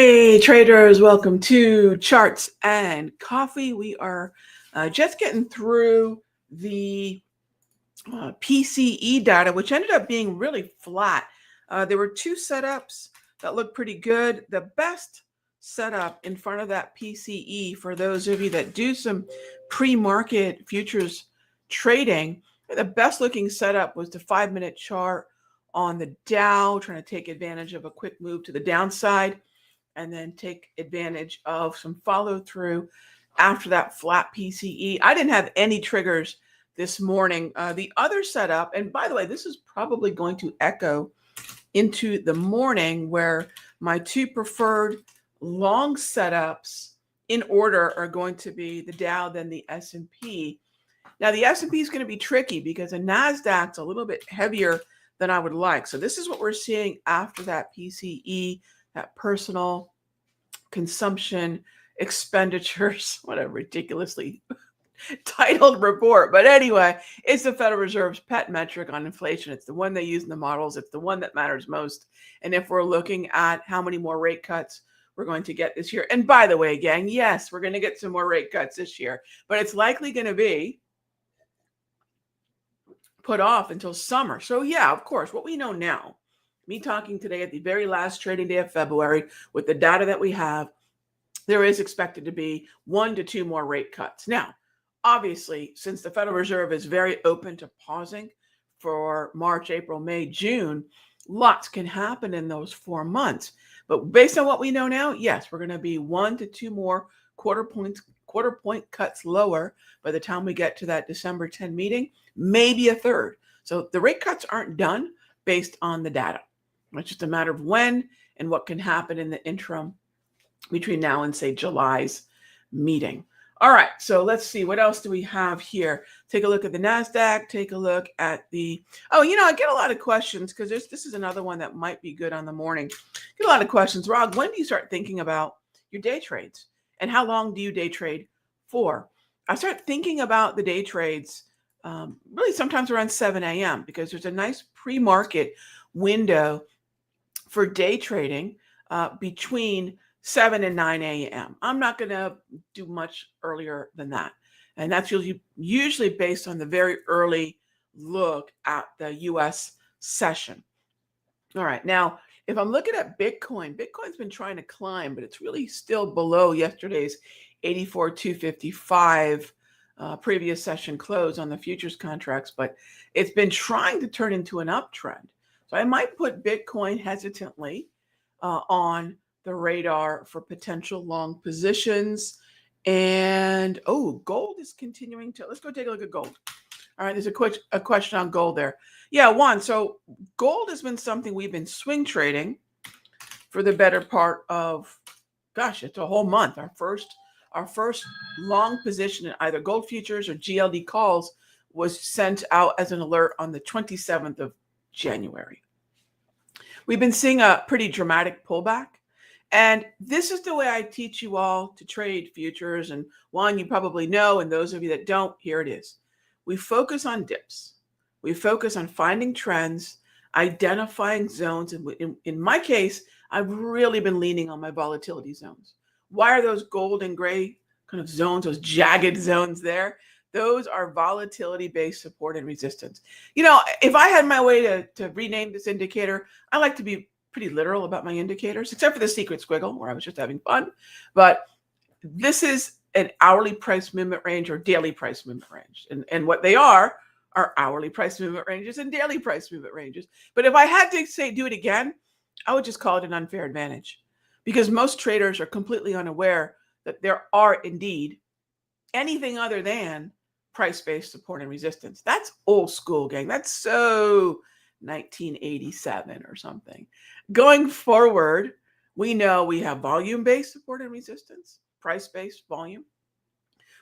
Hey traders, welcome to Charts and Coffee. We are just getting through the PCE data, which ended up being really flat. There were two setups that looked pretty good. The best setup in front of that PCE, for those of you that do some pre-market futures trading, the best looking setup was the 5-minute chart on the Dow, trying to take advantage of a quick move to the downside and then take advantage of some follow through after that flat PCE. I didn't have any triggers this morning. The other setup, and by the way, this is probably going to echo into the morning, where my two preferred long setups in order are going to be the Dow, then the S&P. Now the S&P is going to be tricky because the NASDAQ's a little bit heavier than I would like. So this is what we're seeing after that PCE, that personal consumption expenditures, what a ridiculously titled report. But anyway, it's the Federal Reserve's pet metric on inflation. It's the one they use in the models. It's the one that matters most. And if we're looking at how many more rate cuts we're going to get this year, and by the way, gang, yes, we're going to get some more rate cuts this year, but it's likely going to be put off until summer. So yeah, of course, what we know now, me talking today at the very last trading day of February with the data that we have, there is expected to be 1 to 2 more rate cuts. Now, obviously, since the Federal Reserve is very open to pausing for March, April, May, June, lots can happen in those 4 months. But based on what we know now, yes, we're going to be 1 to 2 more quarter point cuts lower by the time we get to that December 10 meeting, maybe a third. So the rate cuts aren't done based on the data. It's just a matter of when and what can happen in the interim between now and, say, July's meeting. All right, so let's see. What else do we have here? Take a look at the NASDAQ. Take a look at the, I get a lot of questions because this is another one that might be good on the morning. Get a lot of questions. Rog, when do you start thinking about your day trades? And how long do you day trade for? I start thinking about the day trades really sometimes around 7 a.m. because there's a nice pre-market window for day trading between 7 and 9 a.m. I'm not going to do much earlier than that. And that's usually based on the very early look at the U.S. session. All right. Now, if I'm looking at Bitcoin's been trying to climb, but it's really still below yesterday's 84,255 previous session close on the futures contracts, but it's been trying to turn into an uptrend. So I might put Bitcoin hesitantly on the radar for potential long positions. And, gold is continuing to, let's go take a look at gold. All right, there's a question on gold there. Yeah, Juan, so gold has been something we've been swing trading for the better part of, it's a whole month. Our first long position in either gold futures or GLD calls was sent out as an alert on the 27th of January. We've been seeing a pretty dramatic pullback. And this is the way I teach you all to trade futures. And Juan, you probably know, and those of you that don't, here it is. We focus on dips. We focus on finding trends, identifying zones. And in my case, I've really been leaning on my volatility zones. Why are those gold and gray kind of zones, those jagged zones there? Those are volatility-based support and resistance. If I had my way to rename this indicator, I like to be pretty literal about my indicators, except for the secret squiggle where I was just having fun. But this is an hourly price movement range or daily price movement range. And what they are hourly price movement ranges and daily price movement ranges. But if I had to do it again, I would just call it an unfair advantage, because most traders are completely unaware that there are indeed anything other than price-based support and resistance. That's old school, gang. That's so 1987 or something. Going forward, we know we have volume-based support and resistance, price-based volume.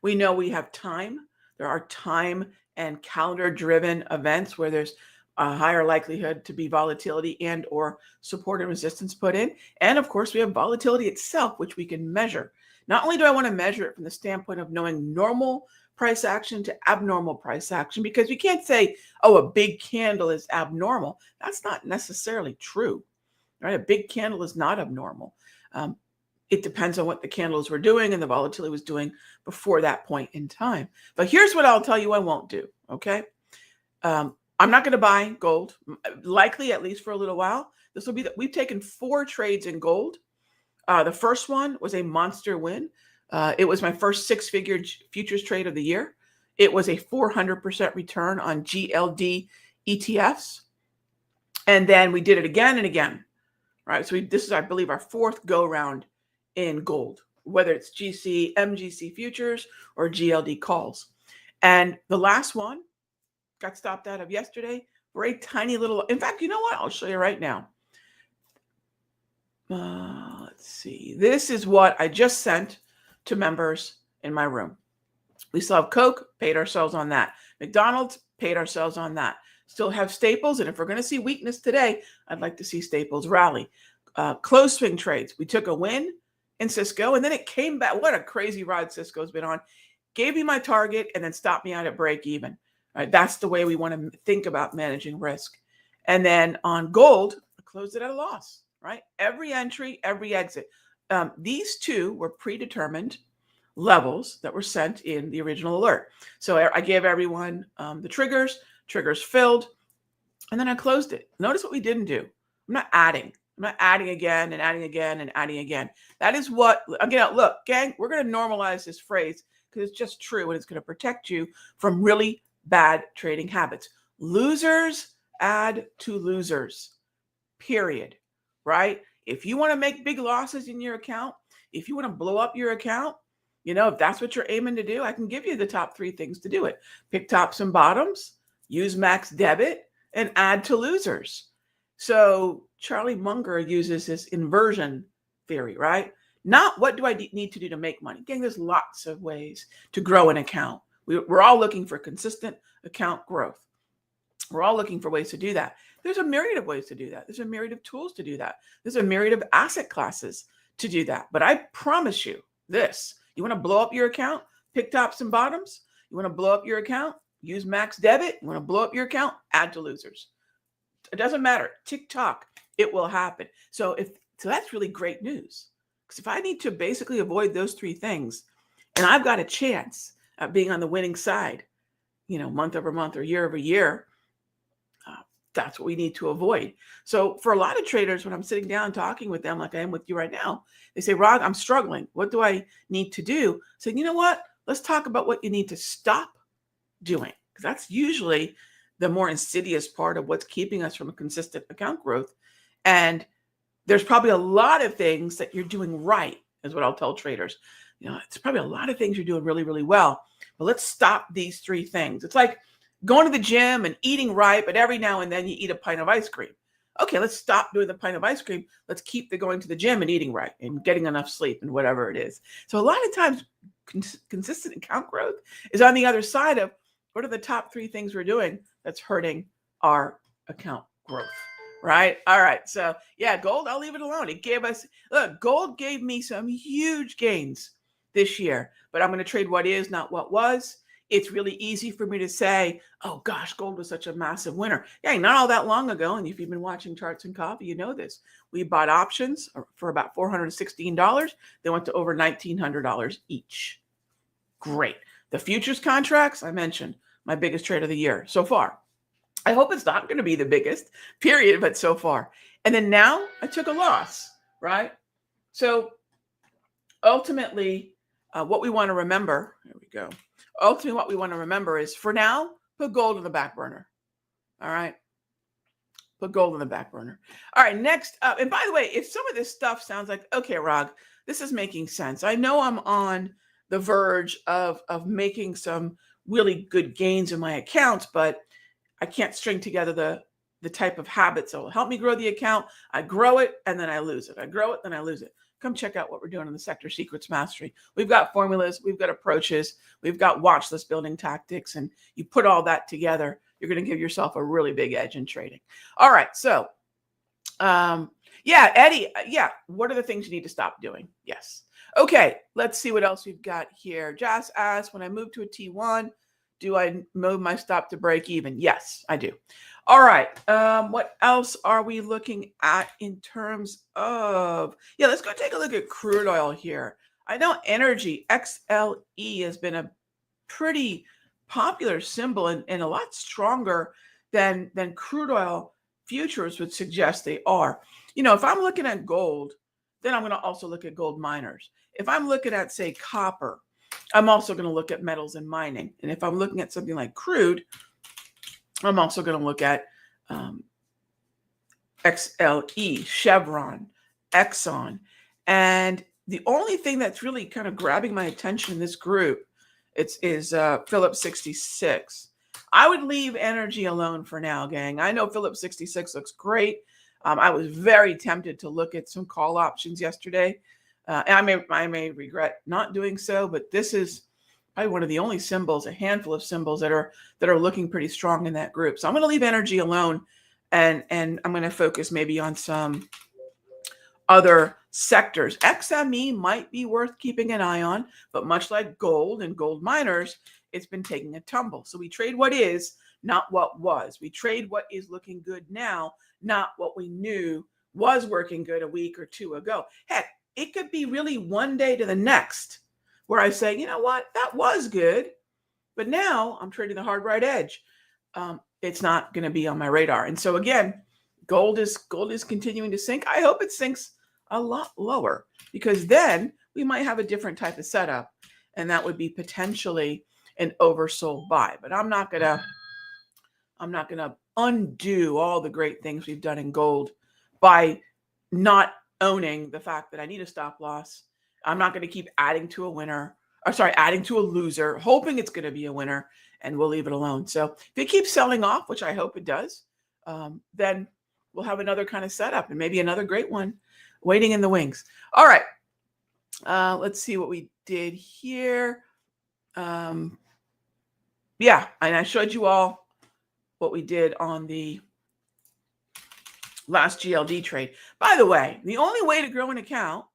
We know we have time. There are time and calendar-driven events where there's a higher likelihood to be volatility and or support and resistance put in. And of course, we have volatility itself, which we can measure. Not only do I want to measure it from the standpoint of knowing normal price action to abnormal price action, because we can't say, a big candle is abnormal. That's not necessarily true, right? A big candle is not abnormal. It depends on what the candles were doing and the volatility was doing before that point in time. But here's what I'll tell you I won't do, okay? I'm not going to buy gold, likely at least for a little while. This will be we've taken 4 trades in gold. The first one was a monster win. It was my first 6-figure futures trade of the year. It was a 400% return on GLD ETFs. And then we did it again and again, right? So this is, I believe, our 4th go round in gold, whether it's GC, MGC futures, or GLD calls. And the last one got stopped out of yesterday for a tiny little, in fact, you know what? I'll show you right now. Let's see. This is what I just sent to members in my room. We still have Coke, paid ourselves on that. McDonald's, paid ourselves on that. Still have Staples, and if we're going to see weakness today, I'd like to see Staples rally. Close swing trades. We took a win in Cisco, and then it came back. What a crazy ride Cisco's been on. Gave me my target, and then stopped me out at break even. Right, that's the way we want to think about managing risk. And then on gold, I closed it at a loss. Right, every entry, every exit. These 2 were predetermined levels that were sent in the original alert. So I gave everyone the triggers filled, and then I closed it. Notice what we didn't do. I'm not adding again and adding again and adding again. That is what, again, look, gang, we're going to normalize this phrase because it's just true and it's going to protect you from really bad trading habits. Losers add to losers, period, right? If you want to make big losses in your account, if you want to blow up your account, if that's what you're aiming to do, I can give you the top 3 things to do it. Pick tops and bottoms, use max debit, and add to losers. So Charlie Munger uses this inversion theory, right? Not what do I need to do to make money. Again, there's lots of ways to grow an account. We're all looking for consistent account growth. We're all looking for ways to do that. There's a myriad of ways to do that. There's a myriad of tools to do that. There's a myriad of asset classes to do that. But I promise you this. You want to blow up your account? Pick tops and bottoms. You want to blow up your account? Use max debit. You want to blow up your account? Add to losers. It doesn't matter. TikTok, it will happen. So that's really great news. Because if I need to basically avoid those 3 things, and I've got a chance at being on the winning side, month over month or year over year, that's what we need to avoid. So for a lot of traders, when I'm sitting down talking with them, like I am with you right now, they say, Rog, I'm struggling. What do I need to do? So you know what? Let's talk about what you need to stop doing. Because that's usually the more insidious part of what's keeping us from a consistent account growth. And there's probably a lot of things that you're doing right, is what I'll tell traders. It's probably a lot of things you're doing really, really well. But let's stop these 3 things. It's like going to the gym and eating right, but every now and then you eat a pint of ice cream. Okay, let's stop doing the pint of ice cream. Let's keep the going to the gym and eating right and getting enough sleep and whatever it is. So a lot of times consistent account growth is on the other side of what are the top 3 things we're doing that's hurting our account growth, right? All right, so yeah, gold, I'll leave it alone. It gave us, look, gold gave me some huge gains this year, but I'm going to trade what is, not what was. It's really easy for me to say, oh gosh, gold was such a massive winner. Yeah, not all that long ago. And if you've been watching Charts and Coffee, you know this. We bought options for about $416. They went to over $1,900 each. Great. The futures contracts, I mentioned, my biggest trade of the year so far. I hope it's not going to be the biggest, period, but so far. And then now I took a loss, right? So ultimately, what we want to remember, there we go. Ultimately, what we want to remember is for now, put gold in the back burner. All right. Put gold in the back burner. All right. Next up. And by the way, if some of this stuff sounds like, okay, Rog, this is making sense. I know I'm on the verge of making some really good gains in my accounts, but I can't string together the type of habits that will help me grow the account. I grow it and then I lose it. I grow it, then I lose it. Come check out what we're doing in the Sector Secrets Mastery. We've got formulas, we've got approaches, we've got watch list building tactics, and you put all that together, you're going to give yourself a really big edge in trading. All right, so yeah, Eddie, yeah, what are the things you need to stop doing? Yes. Okay, let's see what else we've got here. Jas asked, when I move to a T1, Do I move my stop to break even? Yes, I do. All right. What else are we looking at in terms of, yeah, let's go take a look at crude oil here. I know energy, XLE, has been a pretty popular symbol and a lot stronger than crude oil futures would suggest they are. If I'm looking at gold, then I'm going to also look at gold miners. If I'm looking at, say, copper, I'm also going to look at metals and mining. And if I'm looking at something like crude, I'm also going to look at XLE, Chevron, Exxon. And the only thing that's really kind of grabbing my attention in this group is Phillips 66. I would leave energy alone for now, gang. I know Phillips 66 looks great. I was very tempted to look at some call options yesterday. And I may regret not doing so, but this is probably one of the only symbols, a handful of symbols that are looking pretty strong in that group. So I'm going to leave energy alone, and I'm going to focus maybe on some other sectors. XME might be worth keeping an eye on, but much like gold and gold miners, it's been taking a tumble. So we trade what is, not what was. We trade what is looking good now, not what we knew was working good a week or two ago. Heck, it could be really one day to the next where I say, you know what, that was good, but now I'm trading the hard right edge. It's not going to be on my radar. And so again, gold is continuing to sink. I hope it sinks a lot lower, because then we might have a different type of setup, and that would be potentially an oversold buy. But I'm not gonna undo all the great things we've done in gold by not owning the fact that I need a stop loss. I'm not going to keep adding to a loser, hoping it's going to be a winner, and we'll leave it alone. So if it keeps selling off, which I hope it does, then we'll have another kind of setup and maybe another great one waiting in the wings. All right. Let's see what we did here. Yeah, and I showed you all what we did on the last GLD trade. By the way, the only way to grow an account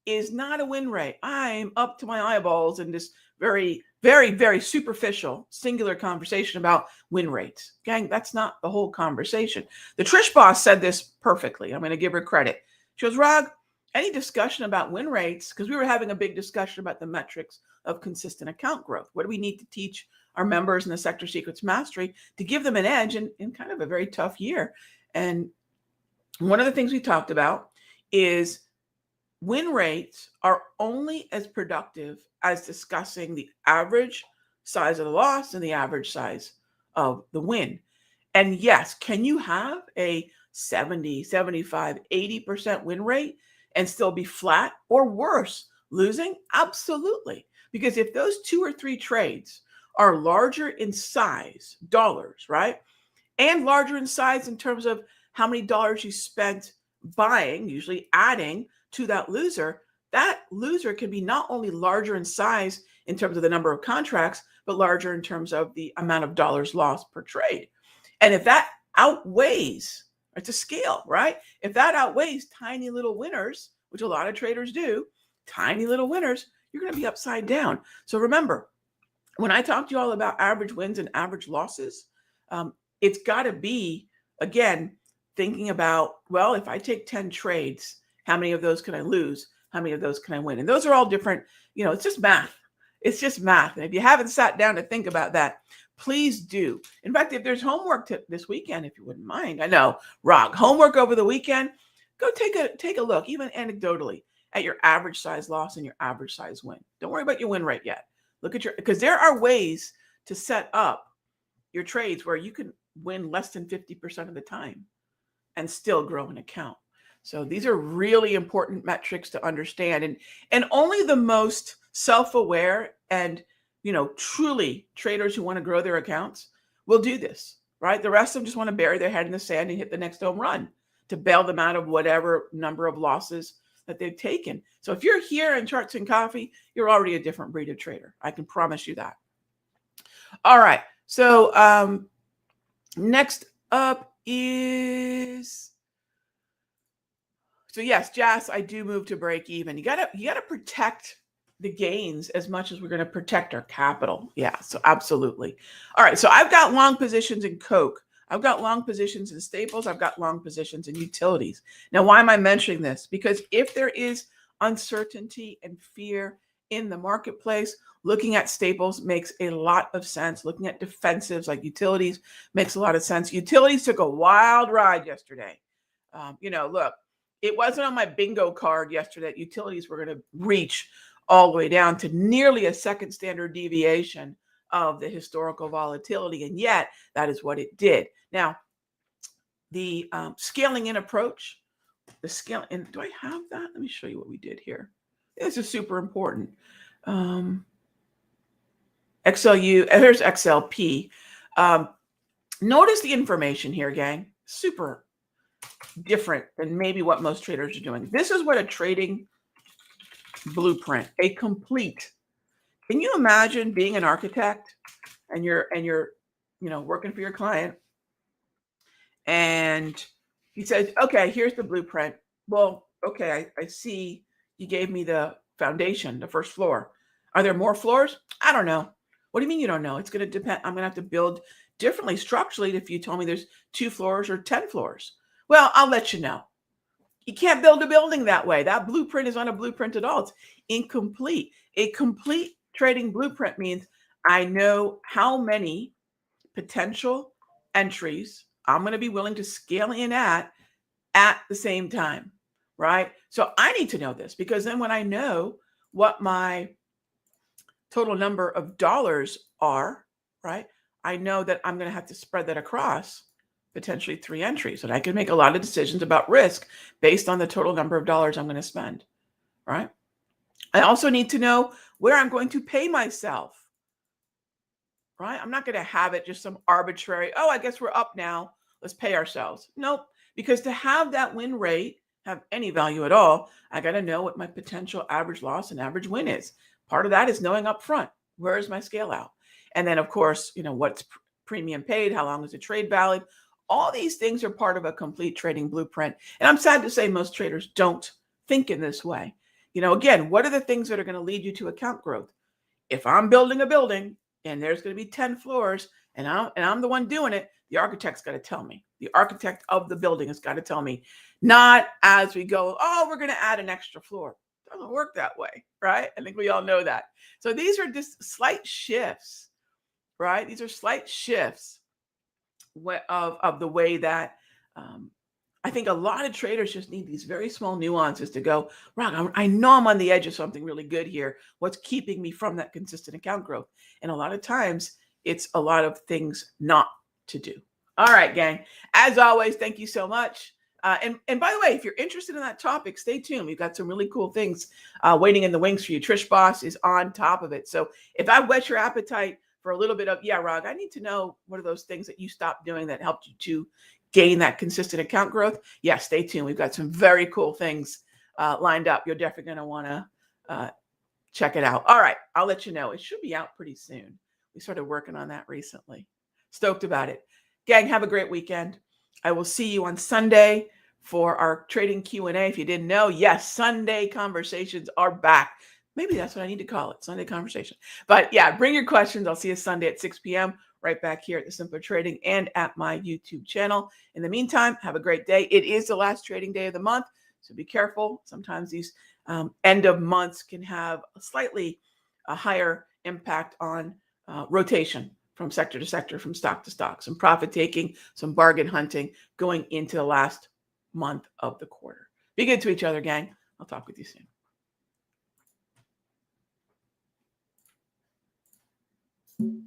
is not a win rate. I'm up to my eyeballs in this very, very, very superficial, singular conversation about win rates. Gang, that's not the whole conversation. The Trish boss said this perfectly. I'm going to give her credit. She goes, Rag, any discussion about win rates? Because we were having a big discussion about the metrics of consistent account growth. What do we need to teach our members in the Sector Secrets Mastery to give them an edge in kind of a very tough year? And one of the things we talked about is win rates are only as productive as discussing the average size of the loss and the average size of the win. And yes, can you have a 70, 75, 80% win rate and still be flat or worse, losing? Absolutely. Because if those 2 or 3 trades are larger in size, dollars, right? And larger in size in terms of how many dollars you spent buying, usually adding to that loser can be not only larger in size in terms of the number of contracts, but larger in terms of the amount of dollars lost per trade. And if that outweighs, it's a scale, right? If that outweighs tiny little winners, which a lot of traders do, tiny little winners, you're going to be upside down. So remember, when I talk to you all about average wins and average losses, it's got to be, again, thinking about, well, if I take 10 trades, how many of those can I lose? How many of those can I win? And those are all different, it's just math. It's just math. And if you haven't sat down to think about that, please do. In fact, if there's homework this weekend, if you wouldn't mind, I know, Rog, homework over the weekend, go take a look, even anecdotally, at your average size loss and your average size win. Don't worry about your win rate yet. Look at because there are ways to set up your trades where you can win less than 50% of the time and still grow an account. So these are really important metrics to understand. And only the most self-aware and, truly traders who want to grow their accounts will do this, right? The rest of them just want to bury their head in the sand and hit the next home run to bail them out of whatever number of losses that they've taken. So if you're here in Charts and Coffee, you're already a different breed of trader. I can promise you that. All right. So next up is, so yes, Jas, I do move to break even. You gotta protect the gains as much as we're going to protect our capital. Yeah, so absolutely. All right, so I've got long positions in Coke. I've got long positions in staples. I've got long positions in utilities. Now, why am I mentioning this? Because if there is uncertainty and fear in the marketplace, looking at staples makes a lot of sense. Looking at defensives like utilities makes a lot of sense. Utilities took a wild ride yesterday. Look, it wasn't on my bingo card yesterday that utilities were going to reach all the way down to nearly a second standard deviation of the historical volatility. And yet that is what it did. Now, the scaling in approach, the scale, and do I have that? Let me show you what we did here. This is super important. XLU, here's XLP. Notice the information here, gang. Super different than maybe what most traders are doing. This is what a trading blueprint, a complete. Can you imagine being an architect and you're working for your client and he says, okay, here's the blueprint. Well, okay, I see you gave me the foundation, the first floor. Are there more floors? I don't know. What do you mean you don't know? It's going to depend. I'm going to have to build differently structurally if you told me there's 2 floors or 10 floors. Well, I'll let you know. You can't build a building that way. That blueprint is not a blueprint at all. It's incomplete. A complete trading blueprint means I know how many potential entries I'm going to be willing to scale in at the same time, right? So I need to know this because then when I know what my total number of dollars are, right, I know that I'm going to have to spread that across potentially 3 entries. And I can make a lot of decisions about risk based on the total number of dollars I'm going to spend, right? I also need to know where I'm going to pay myself, right? I'm not going to have it just some arbitrary, oh, I guess we're up now, let's pay ourselves. Nope. Because to have that win rate have any value at all, I got to know what my potential average loss and average win is. Part of that is knowing up front, where is my scale out? And then, of course, what's premium paid? How long is the trade valid? All these things are part of a complete trading blueprint. And I'm sad to say most traders don't think in this way. Again, what are the things that are going to lead you to account growth? If I'm building a building and there's going to be 10 floors and I'm the one doing it, the architect's got to tell me. The architect of the building has got to tell me, not as we go, oh, we're going to add an extra floor. It doesn't work that way, right? I think we all know that. So these are just slight shifts, right? These are slight shifts of the way that I think a lot of traders just need these very small nuances to go, right, I know I'm on the edge of something really good here. What's keeping me from that consistent account growth? And a lot of times it's a lot of things not to do. All right, gang. As always, thank you so much. And by the way, if you're interested in that topic, stay tuned. We've got some really cool things waiting in the wings for you. Trish Boss is on top of it. So if I whet your appetite for a little bit of, yeah, Rag, I need to know what are those things that you stopped doing that helped you to gain that consistent account growth. Yeah, stay tuned. We've got some very cool things lined up. You're definitely going to want to check it out. All right, I'll let you know. It should be out pretty soon. We started working on that recently. Stoked about it. Gang, have a great weekend. I will see you on Sunday for our trading Q&A. If you didn't know, yes, Sunday conversations are back. Maybe that's what I need to call it, Sunday conversation. But yeah, bring your questions. I'll see you Sunday at 6 p.m. right back here at the Simpler Trading and at my YouTube channel. In the meantime, have a great day. It is the last trading day of the month, so be careful. Sometimes these end of months can have a slightly higher impact on rotation from sector to sector, from stock to stock, some profit taking, some bargain hunting going into the last month of the quarter. Be good to each other, gang. I'll talk with you soon.